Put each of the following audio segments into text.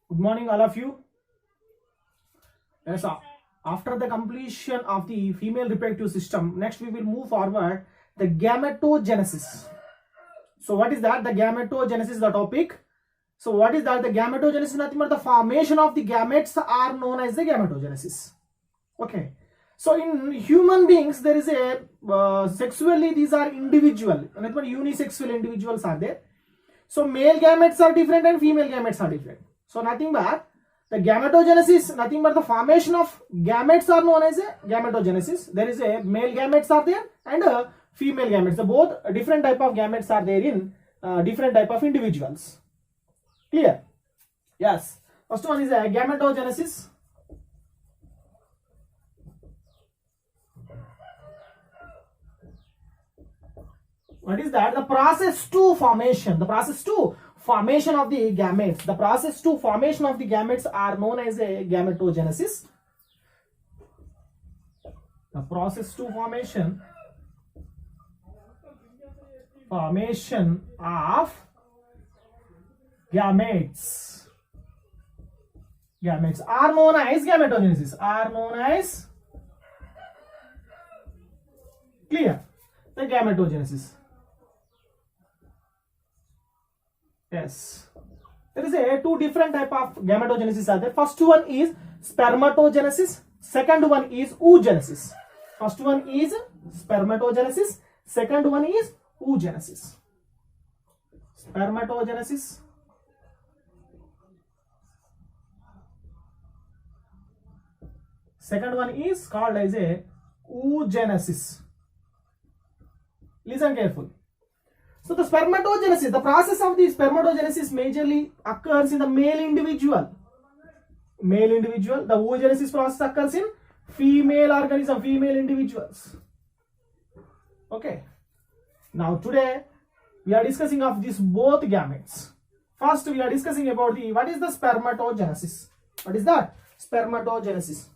Good morning, all of you. Yes, after the completion of the female reproductive system, next we will move forward the gametogenesis. So, what is that? The gametogenesis is the topic. So, what is that? The gametogenesis is nothing but the formation of the gametes are known as the gametogenesis. Okay. So, in human beings, there is a sexually these are individual, nothing but unisexual individuals are there. So, male gametes are different and female gametes are different. So, nothing but the gametogenesis, nothing but the formation of gametes are known as a gametogenesis. There is a male gametes are there and a female gametes. The both different type of gametes are there in different type of individuals. Clear? Yes. First one is a gametogenesis. What is that? The process to formation. The process to formation of the gametes. The process to formation of the gametes are known as a gametogenesis. The process to formation of gametes are known as gametogenesis. Are known as clear the gametogenesis. Yes, there is a two different type of gametogenesis are there. First one is spermatogenesis. Second one is oogenesis. First one is spermatogenesis. Second one is oogenesis. Spermatogenesis. Second one is called as a oogenesis. Listen carefully. So the spermatogenesis, the process of the spermatogenesis majorly occurs in the male individual. Male individual. The oogenesis process occurs in female organism, female individuals. Okay. Now today we are discussing of these both gametes. First we are discussing about the what is the spermatogenesis. What is that? Spermatogenesis.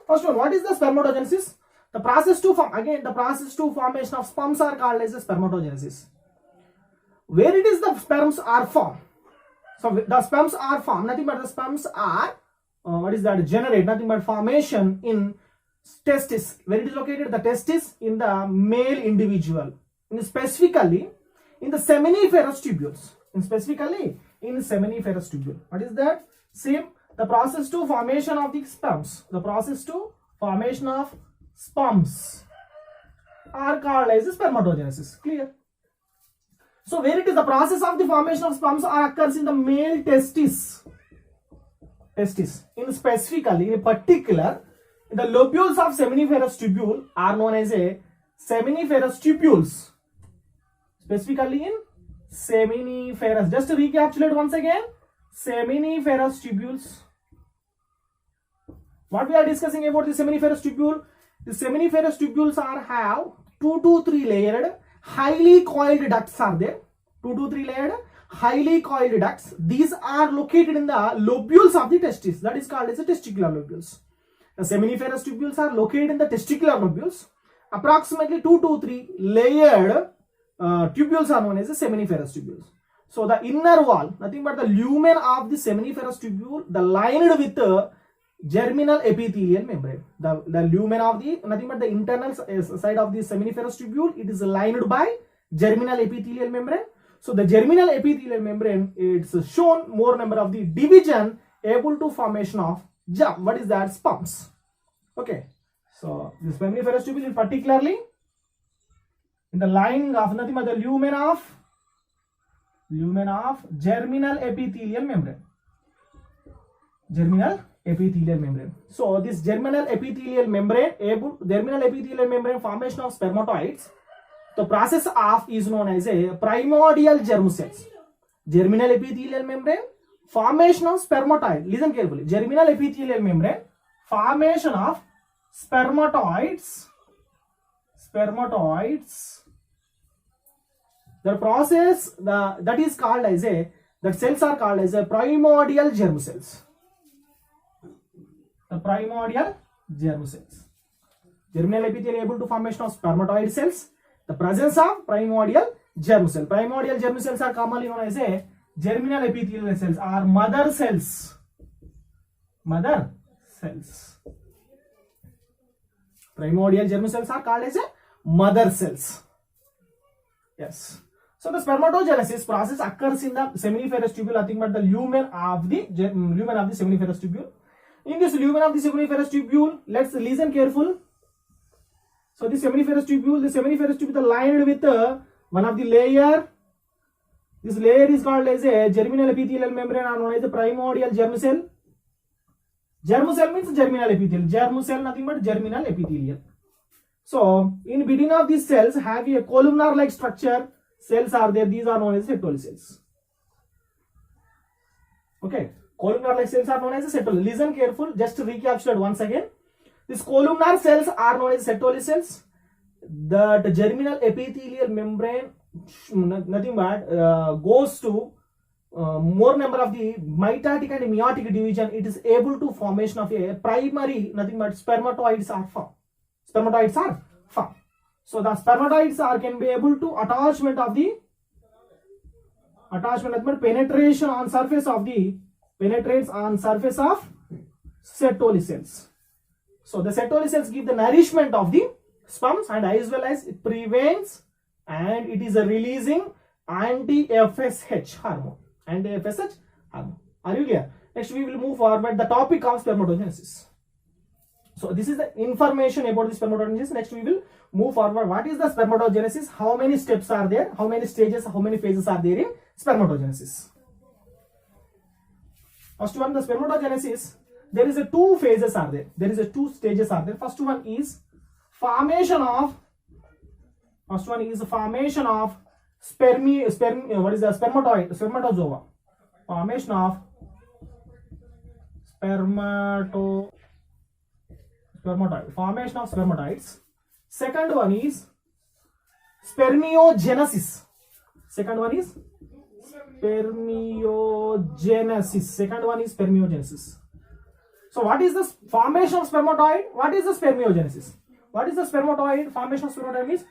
First one, what is the spermatogenesis? The process to form, again the process to formation of sperms are called as a spermatogenesis. Where it is the sperms are formed. So the sperms are formed, nothing but the sperms are what is that? Generate, nothing but formation in testis. Where it is located? The testis in the male individual. Specifically in the seminiferous tubules. Specifically in seminiferous tubule. What is that? Same. The process to formation of the sperms. The process to formation of sperms are called as spermatogenesis. Clear? So where it is the process of the formation of sperms occurs in the male testis. Testis. Specifically, in particular, the lobules of seminiferous tubule are known as a seminiferous tubules. Specifically in seminiferous. Just to recapitulate once again, seminiferous tubules. What we are discussing about the seminiferous tubule? The seminiferous tubules are have 2 to 3 layered highly coiled ducts are there. 2 to 3 layered highly coiled ducts. These are located in the lobules of the testis. That is called as the testicular lobules. The seminiferous tubules are located in the testicular lobules. Approximately 2 to 3 layered tubules are known as the seminiferous tubules. So the inner wall, nothing but the lumen of the seminiferous tubule, the lined with germinal epithelial membrane. The lumen of the, nothing but the internal side of the seminiferous tubule, it is lined by germinal epithelial membrane. So the germinal epithelial membrane, it's shown more number of the division able to formation of germ. What is that? Sperms. Okay. So the seminiferous tubule is particularly in the lining of nothing but the lumen of germinal epithelial membrane. Germinal epithelial membrane. So this germinal epithelial membrane formation of spermatoids. The process of is known as a primordial germ cells. Germinal epithelial membrane formation of spermatoid. Listen carefully. Germinal epithelial membrane formation of spermatoids. The process that is called as that cells are called as a primordial germ cells. The primordial germ cells. Germinal epithelium able to formation of spermatoid cells. The presence of primordial germ cell. Primordial germ cells are commonly known as a germinal epithelial cells or mother cells. Mother cells. Primordial germ cells are called as a mother cells. Yes. So the spermatogenesis process occurs in the seminiferous tubule, nothing but the lumen of the seminiferous tubule. In this lumen of the seminiferous tubule, let's listen careful. So the seminiferous tubule is lined with one of the layer. This layer is called as a germinal epithelial membrane or known as the primordial germ cell. Germ cell means germinal epithelial. Germ cell nothing but germinal epithelial. So in between of these cells have a columnar like structure. Cells are there. These are known as Sertoli cells. Okay. Columnar like cells are known as Sertoli. Listen careful. Just to recapitulate once again. These columnar cells are known as Sertoli cells. The germinal epithelial membrane nothing but goes to more number of the mitotic and meiotic division. It is able to formation of a primary nothing but spermatoids are formed. Spermatoids are formed. So the spermatoids can be able to attachment penetration on surface of the Sertoli cells. So the Sertoli cells give the nourishment of the sperms and as well as it prevents and it is a releasing anti-FSH hormone. Anti-FSH hormone. Are you clear? Next we will move forward the topic of spermatogenesis. So this is the information about the spermatogenesis. Next we will move forward. What is the spermatogenesis? How many steps are there? How many stages? How many phases are there in spermatogenesis? First one, the spermatogenesis. There is a two phases are there. There is a two stages are there. First one is formation of spermatozoa. Formation of spermatoids. Second one is spermiogenesis. So what is the formation of spermatoid? What is the spermiogenesis? What is the spermatoid? Formation of spermatoid means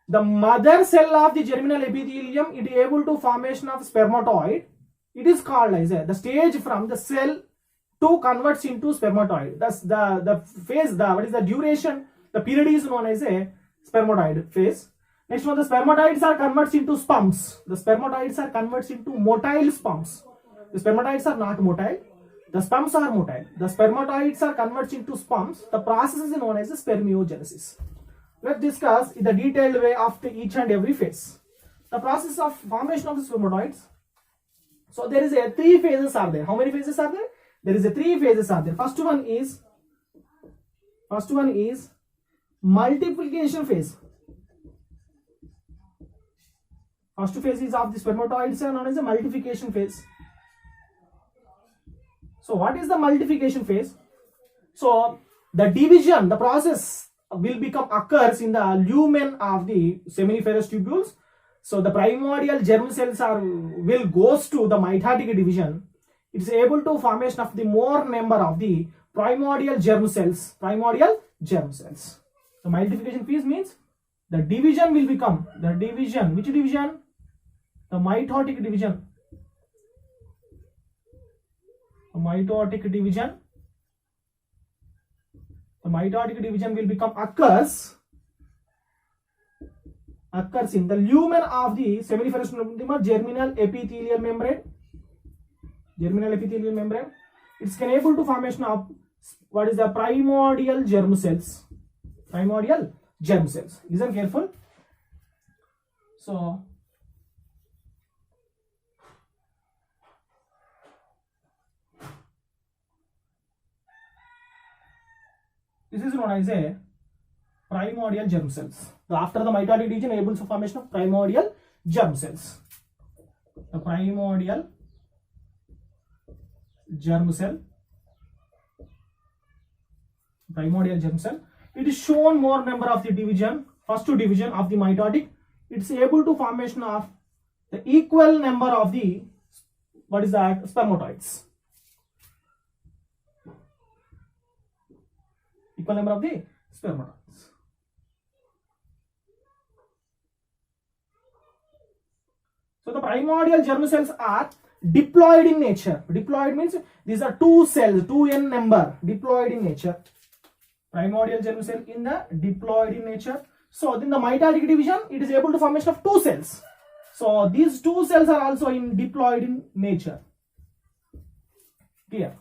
the mother cell of the germinal epithelium it is able to formation of spermatoid. It is called as the stage from the cell to converts into spermatoid. Thus the phase, what is the duration? The period is known as a spermatoid phase. Next one, the spermatoids are converts into sperms. The spermatoids are converts into motile sperms. The spermatoids are not motile. The sperms are motile. The spermatoids are converts into sperms. The process is known as spermiogenesis. Let's discuss in the detailed way after each and every phase. The process of formation of the spermatoids. So there is a three phases are there. How many phases are there? There is a three phases are there. First one is multiplication phase. First phase is of the spermatoids are known as a multiplication phase. So what is the multiplication phase? So the division, the process will occurs in the lumen of the seminiferous tubules. So the primordial germ cells will goes to the mitotic division. It is able to formation of the more number of the primordial germ cells. The multiplication phase means the division will become the division. Which division? The mitotic division. The mitotic division will become occurs in the lumen of the seminiferous germinal epithelial membrane. It's able to formation of what is the primordial germ cells. Listen careful. So this is known as a primordial germ cells. So after the mitotic division able to formation of primordial germ cells. The primordial germ cell. It is shown more number of the division. First division of the mitotic. It's able to formation of the equal number of the spermatoids. Equal number of the spermatoids. So the primordial germ cells are diploid in nature. Diploid means these are two cells, 2n number, diploid in nature. Primordial germ cell in the diploid in nature. So in the mitotic division, it is able to formation of two cells. So these two cells are also in diploid in nature. Clear?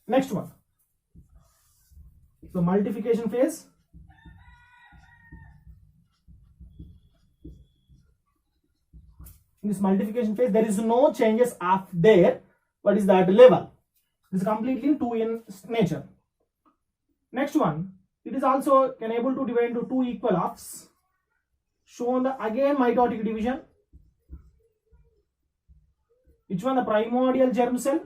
Next one, the multiplication phase. In this multiplication phase, there is no changes of there. What is that level? It is completely in 2 in nature. Next one, it is also can able to divide into two equal halves. Shown the again mitotic division. Which one? The primordial germ cell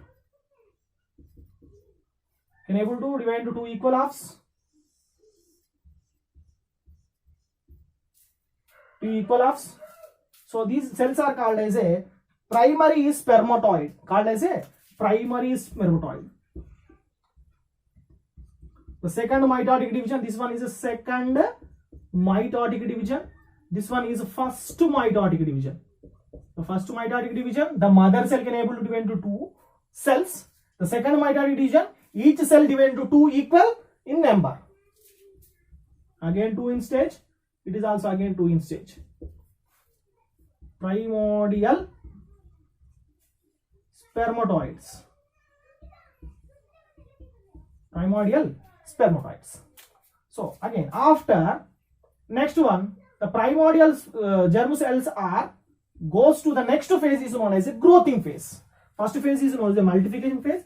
can able to divide into two equal halves. Two equal halves. So these cells are called as a primary spermatoid. Called as a primary spermatoid. The second mitotic division. This one is a second mitotic division. This one is first mitotic division. The first mitotic division, the mother cell can able to divide into two cells. The second mitotic division, each cell divided into two equal in number. Again 2 in stage. It is also again 2 in stage. Primordial spermatoids. Primordial spermatoids. So again after next one, the primordial germ cells are goes to the next phase is known as a growthing phase. First phase is known as the multiplication phase.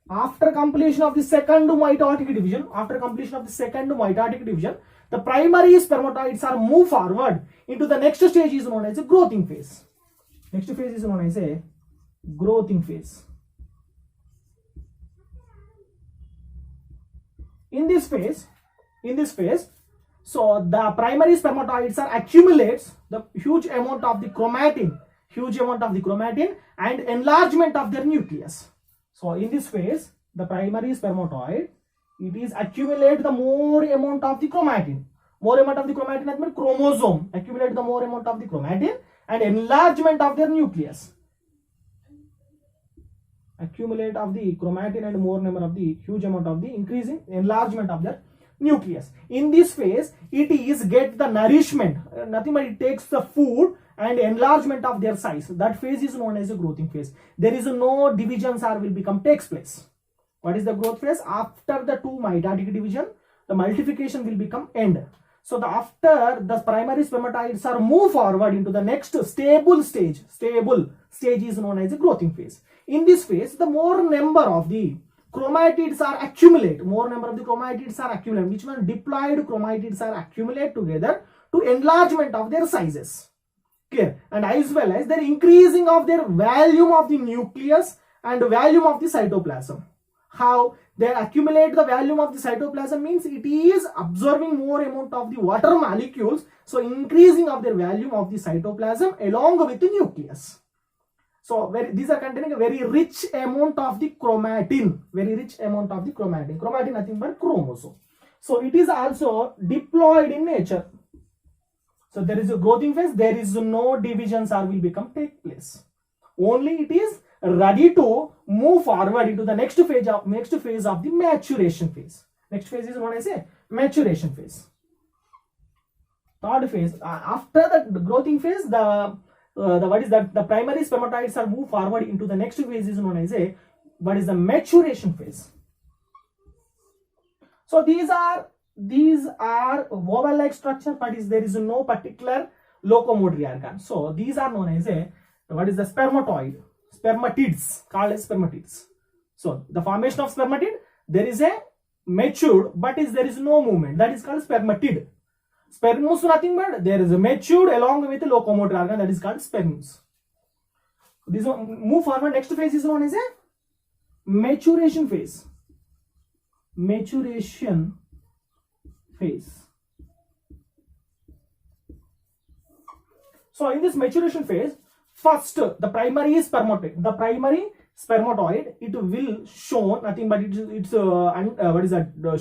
After completion of the second mitotic division, the primary spermatoids are moved forward into the next stage is known as a growthing phase. Next phase is known as a growthing phase. In this phase, so the primary spermatoids are accumulates the huge amount of the chromatin and enlargement of their nucleus. So in this phase, the primary spermatoid, it is accumulate the more amount of the chromatin. More amount of the chromatin that means chromosome. Accumulate the more amount of the chromatin and enlargement of their nucleus. Accumulate of the chromatin and more number of the huge amount of the increasing enlargement of their nucleus. In this phase, it is get the nourishment. Nothing but it takes the food and enlargement of their size. That phase is known as a growthing phase. There is no divisions or will become takes place. What is the growth phase? After the two mitotic division, the multiplication will become end. So after the primary spermatoids are move forward into the next stable stage is known as a growthing phase. In this phase, the more number of the chromatids are accumulate. Which one? Diploid chromatids are accumulate together to enlargement of their sizes. Clear? And as well as their increasing of their volume of the nucleus and volume of the cytoplasm. How they accumulate the volume of the cytoplasm means it is absorbing more amount of the water molecules. So increasing of their volume of the cytoplasm along with the nucleus. So these are containing a very rich amount of the chromatin. Chromatin nothing but chromosome. So it is also diploid in nature. So there is a growthing phase. There is no divisions or will become take place. Only it is ready to move forward into the next phase of the maturation phase. Next phase is known as a maturation phase. Third phase, after the growthing phase, the primary spermatoids are moved forward into the next phase is known as a maturation phase. So these are oval-like structure, but there is no particular locomotory organ. So these are known as a spermatids, called as spermatids. So the formation of spermatid, there is a matured, but there is no movement. That is called spermatid. Spermus nothing but there is a matured along with the locomotor organ, that is called spermus. This one move forward. Next phase is known as a maturation phase. So in this maturation phase, first the primary spermatoid, it will show nothing but it's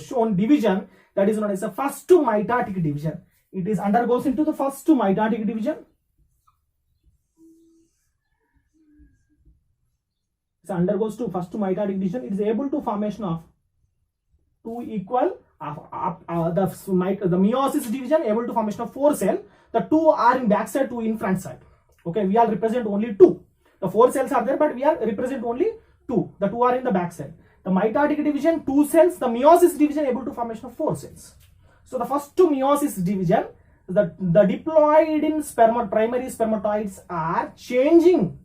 shown division, that is known as the first mitotic division. It is undergoes into the first mitotic division. it undergoes to first mitotic division, it is able to formation of two equal the meiosis division able to formation of 4 cells. The 2 are in back side, 2 in front side. Okay, we are represent only 2. The 4 cells are there, but we are represent only 2. The 2 are in the back side. The mitotic division 2 cells, the meiosis division able to formation of 4 cells. So the first two meiosis division, the diploid in primary spermatoids are changing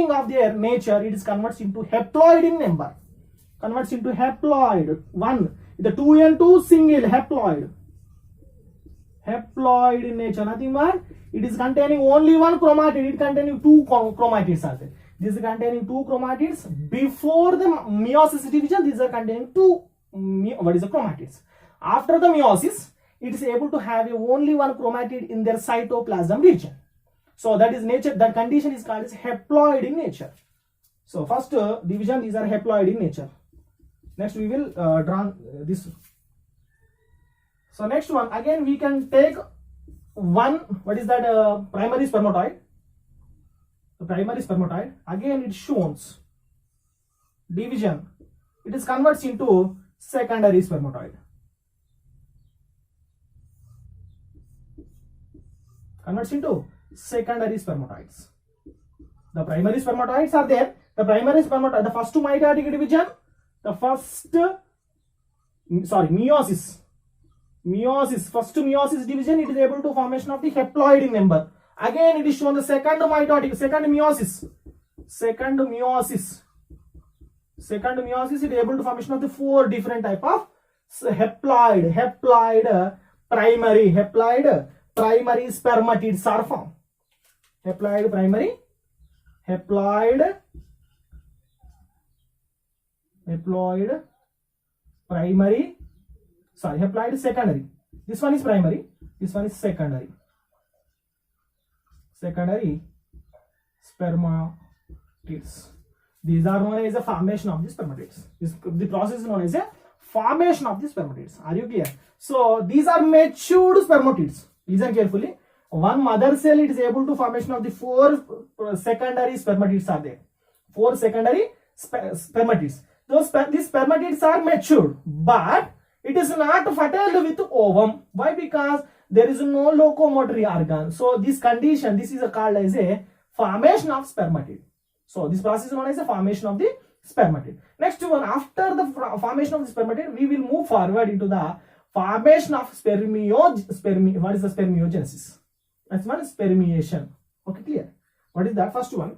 of their nature. It is converts into haploid in number. Converts into haploid. 1. The 2n2 single haploid. Haploid in nature. Nothing but it is containing only one chromatid. It containing 2 chromatids are there. This is containing 2 chromatids. Before the meiosis division, these are containing 2 chromatids. After the meiosis, it is able to have only one chromatid in their cytoplasm region. So that is nature. That condition is called as haploid in nature. So first division, these are haploid in nature. Next we will draw this. So next one, again we can take one, what is that, primary spermatoid. The primary spermatoid, again it shows division. It is converts into secondary spermatoid. Converts into secondary spermatoids. The primary spermatoids are there. The primary spermatoid, the first mitotic division, the first meiosis, first meiosis division, it is able to formation of the haploid in number. Again it is shown the second meiosis, it is able to formation of the 4 different type of haploid primary spermatids are formed. Haploid secondary. This one is primary, this one is secondary spermatids. These are known as the formation of the spermatids. The process is known as a formation of the spermatids. Are you clear? So these are matured spermatids. Listen carefully. One mother cell, it is able to formation of the 4 secondary spermatids are there. 4 secondary spermatids. These spermatids are matured, but it is not fertile with ovum. Why? Because there is no locomotory organ. So this condition, this is called as a formation of spermatid. So this process is known as the formation of the spermatid. Next one, after the formation of the spermatid, we will move forward into the formation of what is the spermiogenesis? That's one is spermiation. Okay, clear? What is that? First one,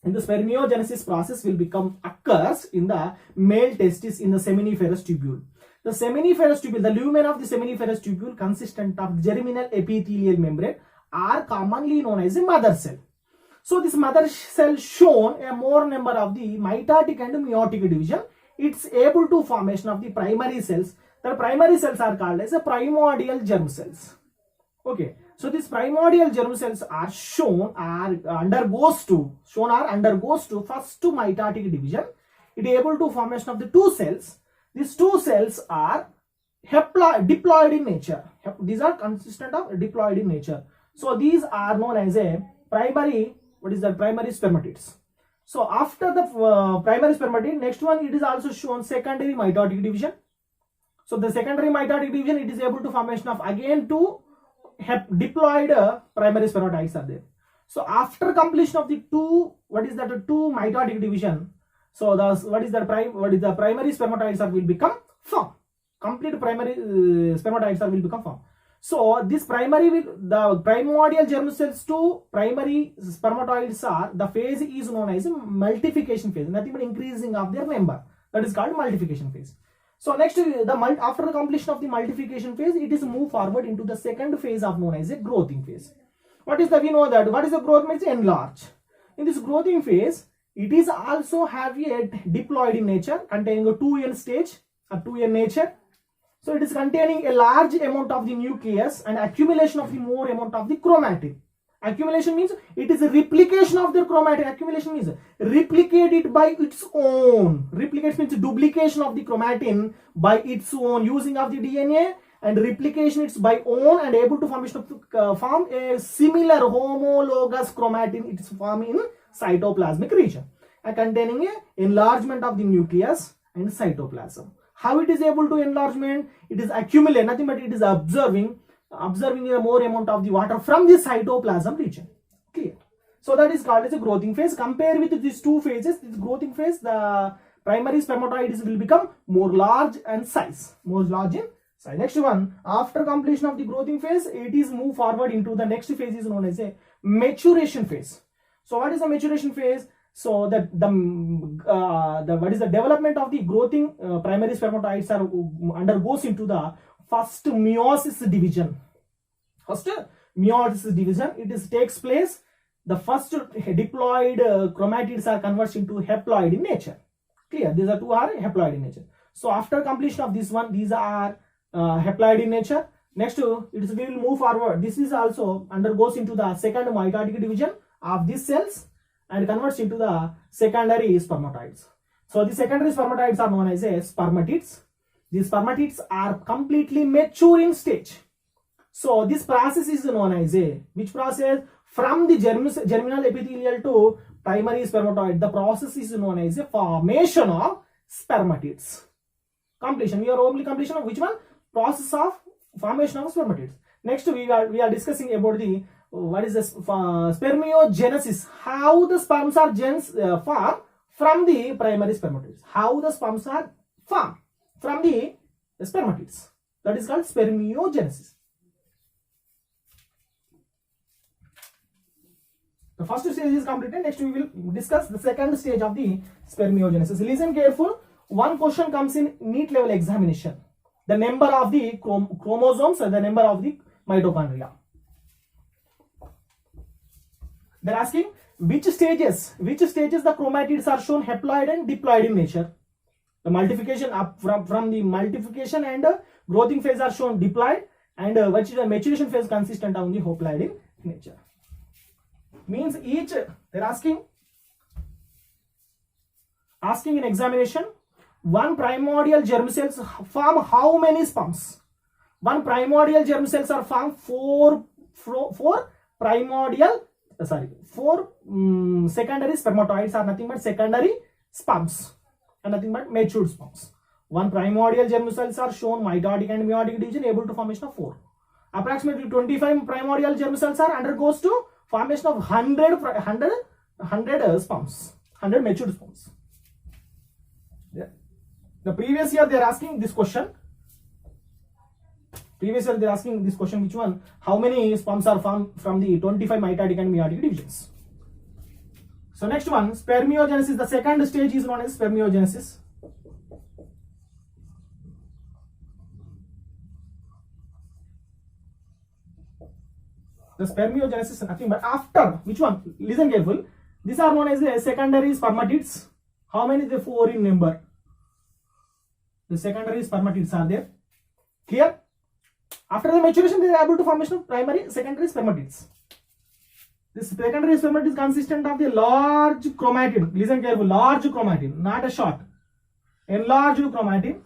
in the spermiogenesis process will occurs in the male testis in the seminiferous tubule. The seminiferous tubule, the lumen of the seminiferous tubule consistent of germinal epithelial membrane are commonly known as a mother cell. So this mother cell shown a more number of the mitotic and meiotic division. It's able to formation of the primary cells. The primary cells are called as a primordial germ cells. Okay, so these primordial germ cells are undergoes to first to mitotic division. It is able to formation of the 2 cells. These 2 cells are diploid in nature. These are consistent of diploid in nature. So these are known as a primary, primary spermatids. So after the primary spermatid, next one, it is also shown secondary mitotic division. So the secondary mitotic division, it is able to formation of again 2 diploid primary spermatids are there. So after completion of the 2 mitotic division, so the primary spermatids will become formed. Complete primary spermatids will become formed. So this the primordial germ cells to primary spermatoids are, the phase is known as multiplication phase. Nothing but increasing of their number. That is called multiplication phase. So next, after the completion of the multiplication phase, it is moved forward into the second phase of known as a growthing phase. What is the growth means? Enlarge. In this growthing phase, it is also have a diploid in nature, containing a 2n stage, a 2n nature. So it is containing a large amount of the nucleus and accumulation of the more amount of the chromatin. Accumulation means it is a replication of the chromatin. Accumulation means replicate it by its own. Replicate means duplication of the chromatin by its own using of the DNA, and replication it's by own and able to form a similar homologous chromatin. It is formed in cytoplasmic region. containing a enlargement of the nucleus and cytoplasm. How it is able to enlargement? It is accumulate, nothing but it is observing a more amount of the water from the cytoplasm region. Clear? So that is called as a growing phase. Compare with these two phases. This growing phase, the primary spermatoids will become more large in size. Next one, after completion of the growing phase, it is move forward into the next phase is known as a maturation phase. So what is the maturation phase? So that what is the development of the growing primary spermatoids are undergoes into the first meiosis division. It takes place. The first diploid chromatids are converted into haploid in nature. Clear? These are two are haploid in nature. So after completion of this one, these are haploid in nature. Next, we will move forward. This is also undergoes into the second mitotic division of these cells and converts into the secondary spermatoids. So the secondary spermatoids are known as spermatids. These spermatids are completely maturing stage. So this process is known as which process? From the germinal epithelial to primary spermatoid, the process is known as a formation of spermatids. Completion. We are only completion of which one? Process of formation of spermatids. Next, we are discussing about the what is this spermiogenesis? How the sperms are formed from the primary spermatids. How the sperms are formed from the spermatids. That is called spermiogenesis. The first stage is completed. Next, we will discuss the second stage of the spermiogenesis. Listen careful. One question comes in NEET level examination. The number of the chromosomes and the number of the mitochondria. They are asking which stages the chromatids are shown haploid and diploid in nature. The multiplication up from the multiplication and growing phase are shown diploid, and which is the maturation phase consistent of the haploid in nature. Means each they are asking in examination, one primordial germ cells form how many sperms? One primordial germ cells are formed four secondary spermatoids are nothing but secondary sperms and nothing but matured sperms. One primordial germ cells are shown mitotic and meiotic division able to formation of 4. Approximately 25 primordial germ cells are undergoes to formation of 100 sperms, 100 matured sperms. Yeah. The previous year they are asking this question. Previous year they are asking this question, which one? How many sperms are formed from the 25 mitotic and meiotic divisions? So next one, spermiogenesis. The second stage is known as spermiogenesis. The spermiogenesis is nothing but after which one? Listen careful. These are known as the secondary spermatids. How many? The 4 in number. The secondary spermatids are there. Clear? After the maturation, they are able to formation of primary, secondary spermatids. This secondary spermatid is consistent of the large chromatid. Listen careful. Large chromatid, not a short. Enlarged chromatid.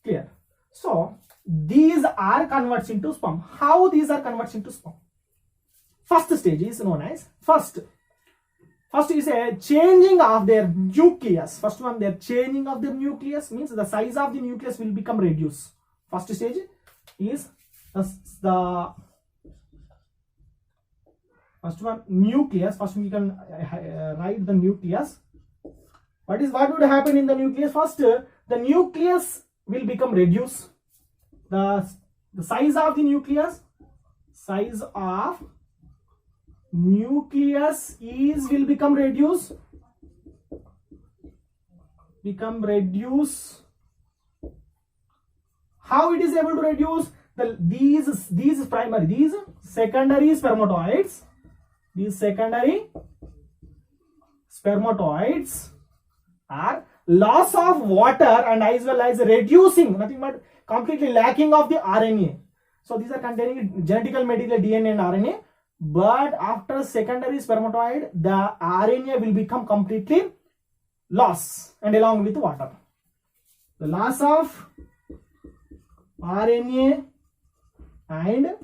Clear? So these are converts into sperm. How these are converts into sperm? First stage is known as first is a changing of their nucleus. First one, their changing of their nucleus means the size of the nucleus will become reduced. First stage is the first one, nucleus. First we can write the nucleus. What would happen in the nucleus? First, the nucleus will become reduced. The size of the nucleus, will become reduced. How it is able to reduce? These secondary spermatoids. These secondary spermatoids are loss of water and as well as reducing, nothing but completely lacking of the RNA. So these are containing genetical material DNA and RNA. But after secondary spermatoid, the RNA will become completely lost and along with water. The loss of RNA and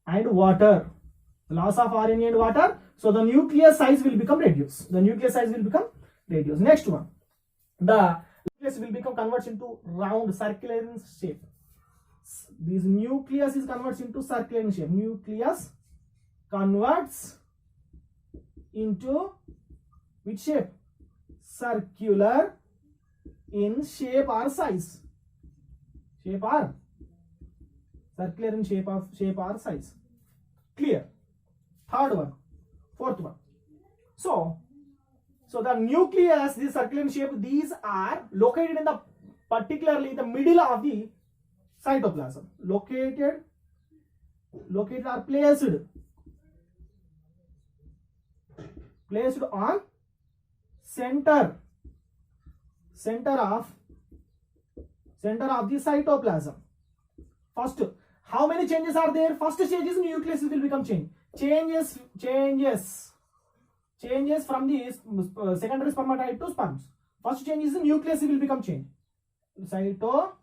water Loss of RNA and water. So the nucleus size will become reduced. The nucleus size will become reduced. Next one, the nucleus will become converts into round circular in shape. This nucleus is converts into circular in shape. Nucleus converts into which shape? Circular in shape or size. Shape or circular in shape or size. Clear? Third one, fourth one. So the nucleus, this circular in shape, these are located in the particularly the middle of the cytoplasm. Located or placed on center of the cytoplasm. First, how many changes are there? First change is nucleus will become changed. Changes from the secondary spermatide to sperms. First change is the nucleus will become changed. Cytoplasm.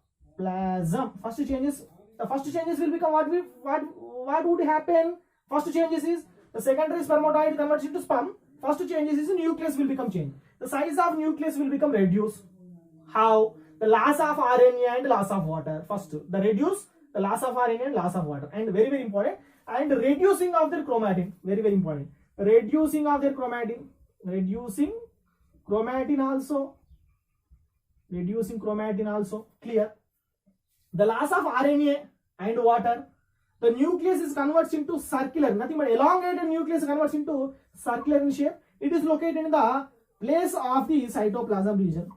The first changes will become what would happen? First changes is the secondary spermatide converts into sperm. First changes is the nucleus will become changed. The size of nucleus will become reduced. How? The loss of RNA and loss of water. First, the reduce the loss of RNA and loss of water, and very very important. And reducing of their chromatin, very very important. Reducing of their chromatin, reducing chromatin also. Clear? The loss of RNA and water. The nucleus is converts into circular, nothing but elongated nucleus converts into circular in shape. It is located in the place of the cytoplasm region,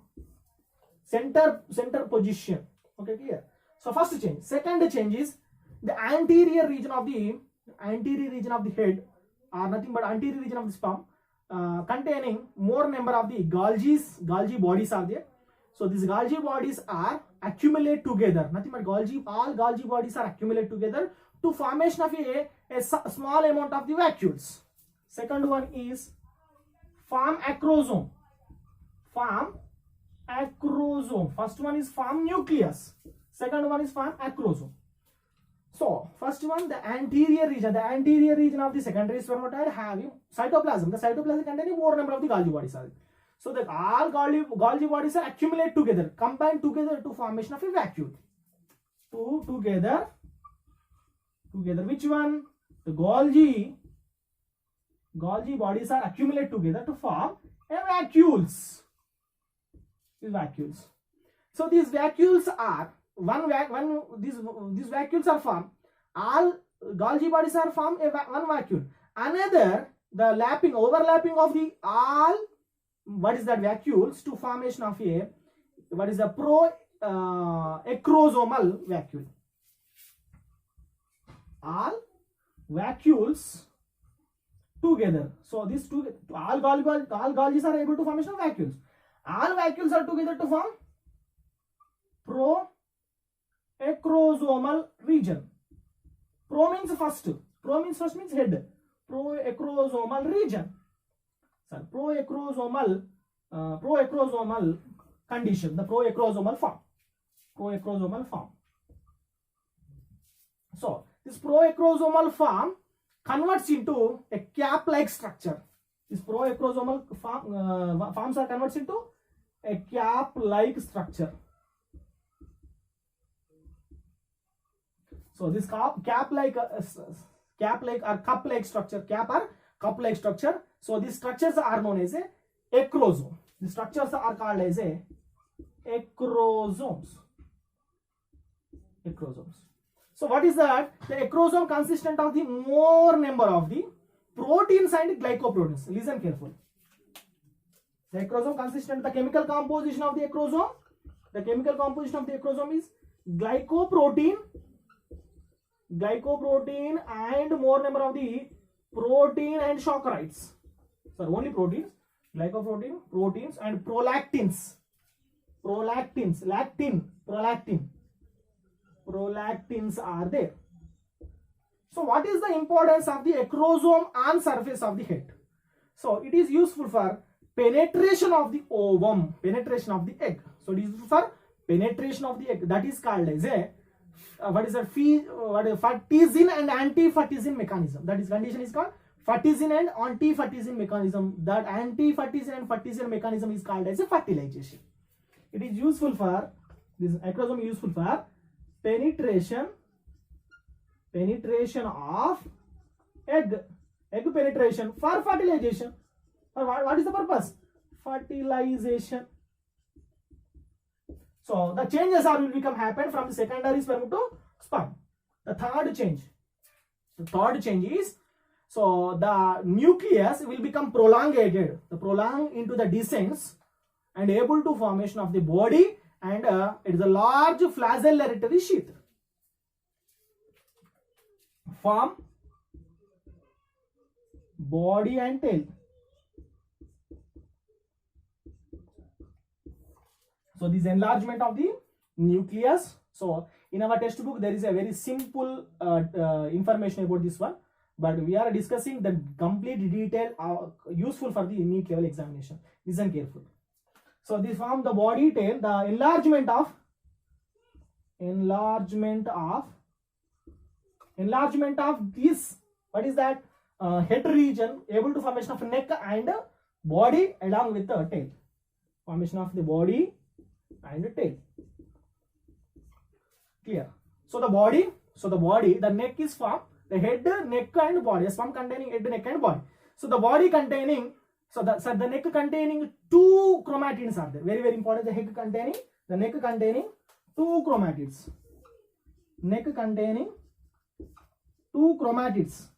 center position. Okay, clear? So first change. Second change is the anterior region of the head, or nothing but anterior region of the sperm, containing more number of the Golgi bodies are there. So these Golgi bodies are accumulate together. Nothing but all Golgi bodies are accumulate together to formation of a small amount of the vacuoles. Second one is form acrosome. First one is form nucleus. Second one is form acrosome. So first one, the anterior region of the secondary spermatide having cytoplasm. The cytoplasm containing more number of the Golgi bodies are there. So that all Golgi bodies are accumulate together, combined together to formation of a vacuole. Together, which one? The Golgi bodies are accumulate together to form a vacuoles. These vacuoles. So these vacuoles are these vacuoles are formed. All Golgi bodies are formed one vacuole. Another, the overlapping of the all vacuoles to formation of a acrosomal vacuole. All vacuoles together. So these two, all Golgis are able to formation of vacuoles. All vacuoles are together to form proacrosomal region. Pro means first means head. Proacrosomal region. Sir, proacrosomal condition. The proacrosomal form. So this proacrosomal form converts into a cap-like structure. These proacrosomal forms are converts into a cap-like structure. So this cap-like or cup-like structure, So these structures are known as a acrosome. The structures are called as a acrosomes. So what is that? The acrosome consistent of the more number of the proteins and glycoproteins. Listen carefully. The acrosome consistent, the chemical composition of the acrosome. The chemical composition of the acrosome is glycoprotein and more number of the protein and saccharides. So only proteins, glycoprotein, proteins and prolactins. Prolactins are there. So what is the importance of the acrosome on surface of the head? So it is useful for penetration of the ovum, penetration of the egg. So it is for penetration of the egg. That is called as a what is that Fatizin and anti-Fatizin mechanism. That is condition is called Fatizin and anti-Fatizin mechanism. That anti-Fatizin and Fatizin mechanism is called as a fertilization. It is useful for this acrosome, useful for penetration of egg penetration for fertilization. For what is the purpose? Fertilization. So the changes will become happen from the secondary sperm to sperm. The third change is, so the nucleus will become prolongated, prolong into the descents and able to formation of the body, and it is a large flagellatory sheath. Form body and tail. So this enlargement of the nucleus. So in our textbook there is a very simple information about this one, but we are discussing the complete detail useful for the NEET level examination. Listen carefully. So this form the body, tail, the enlargement of this, what is that, head region, able to formation of neck and body along with the tail. Formation of the body and tail. Clear? So the body, the neck is formed, the head, neck and body, a sperm containing head, neck and body. So the body containing, the neck containing 2 chromatids are there. Very, very important. The neck containing 2 chromatids. Neck containing 2 chromatids.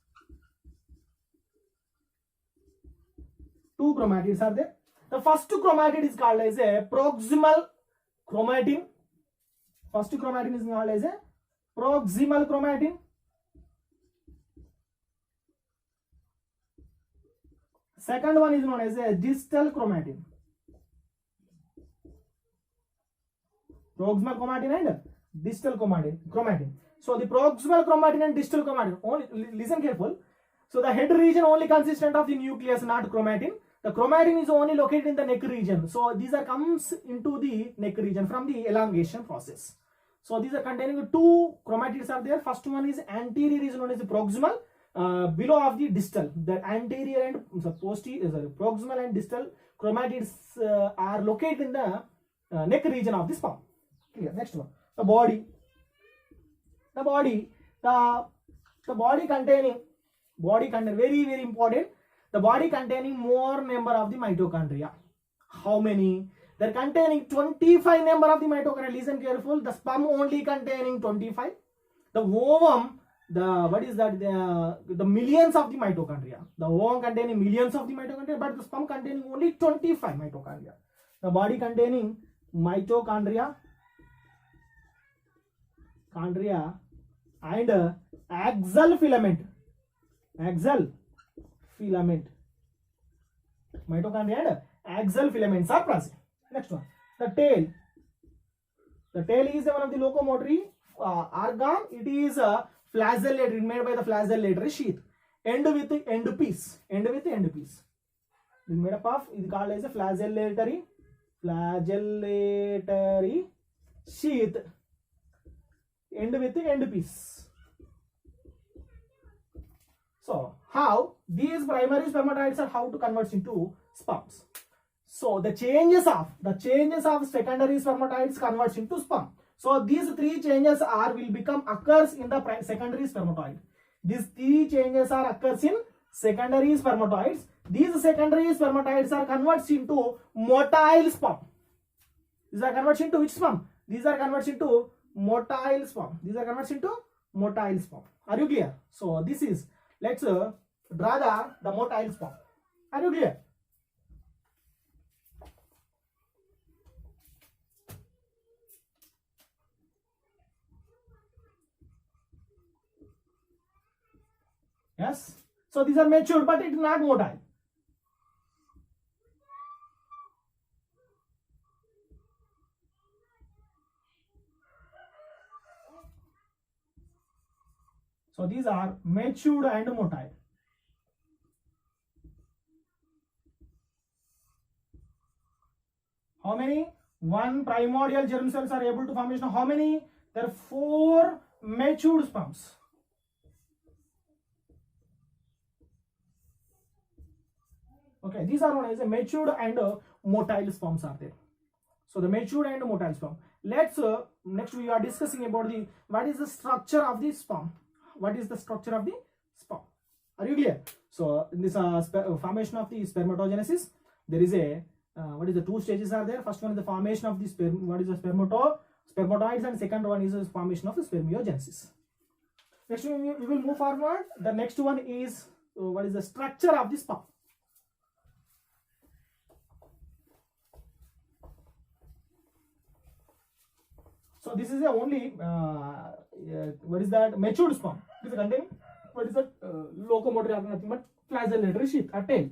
2 chromatids are there. The first chromatid is called as a proximal chromatin. First chromatin is called as a proximal chromatin. Second one is known as a distal chromatin. Proximal chromatin and distal chromatin. So the proximal chromatin and distal chromatin, only listen careful. So the head region only consistent of the nucleus, not chromatin. The chromatin is only located in the neck region. So these are comes into the neck region from the elongation process. So these are containing 2 chromatids are there. First one is anterior, is known as the proximal. Below of the distal, the anterior and posterior, proximal and distal chromatids are located in the neck region of the sperm. Clear? Next one, the body. The body containing very, very important. The body containing more number of the mitochondria. How many? They're containing 25 number of the mitochondria. Listen careful. The sperm only containing 25. The ovum, the millions of the mitochondria. The ovum containing millions of the mitochondria, but the sperm containing only 25 mitochondria. The body containing mitochondria and axial filament. Mitochondria and axial filaments are present. Next one, the tail. The tail is one of the locomotory organ. It is flagellatory, made by the flagellatory sheath. End with end piece. It is made up of, it is called as a flagellatory sheath. End with end piece. So how these primary spermatoids are how to convert into sperms. So the changes of secondary spermatoids converts into sperm. So these 3 changes occurs in the secondary spermatoid. These 3 changes occurs in secondary spermatoids. These secondary spermatoids are converts into motile sperm. These are converts into which sperm? These are converts into motile sperm. Are you clear? So this is, let's draw the motile sperm. Are you clear? Yes. So these are mature, but it is not motile. So these are matured and motile. How many? 1 primordial germ cells are able to formation of how many? There are 4 matured sperms. Okay, these are known as a matured and motile sperms are there. So the matured and motile sperm. Let's next we are discussing about the what is the structure of the sperm. What is the structure of the sperm? Are you clear? So in this formation of the spermatogenesis, there is a what is the 2 stages are there. First one is the formation of the sperm. What is the spermatoids, and second one is the formation of the spermiogenesis. Next we will move forward. The next one is what is the structure of the sperm. So this is the only what is that matured sperm. This is containing what is that locomotor, nothing but flagellatory sheath, a tail.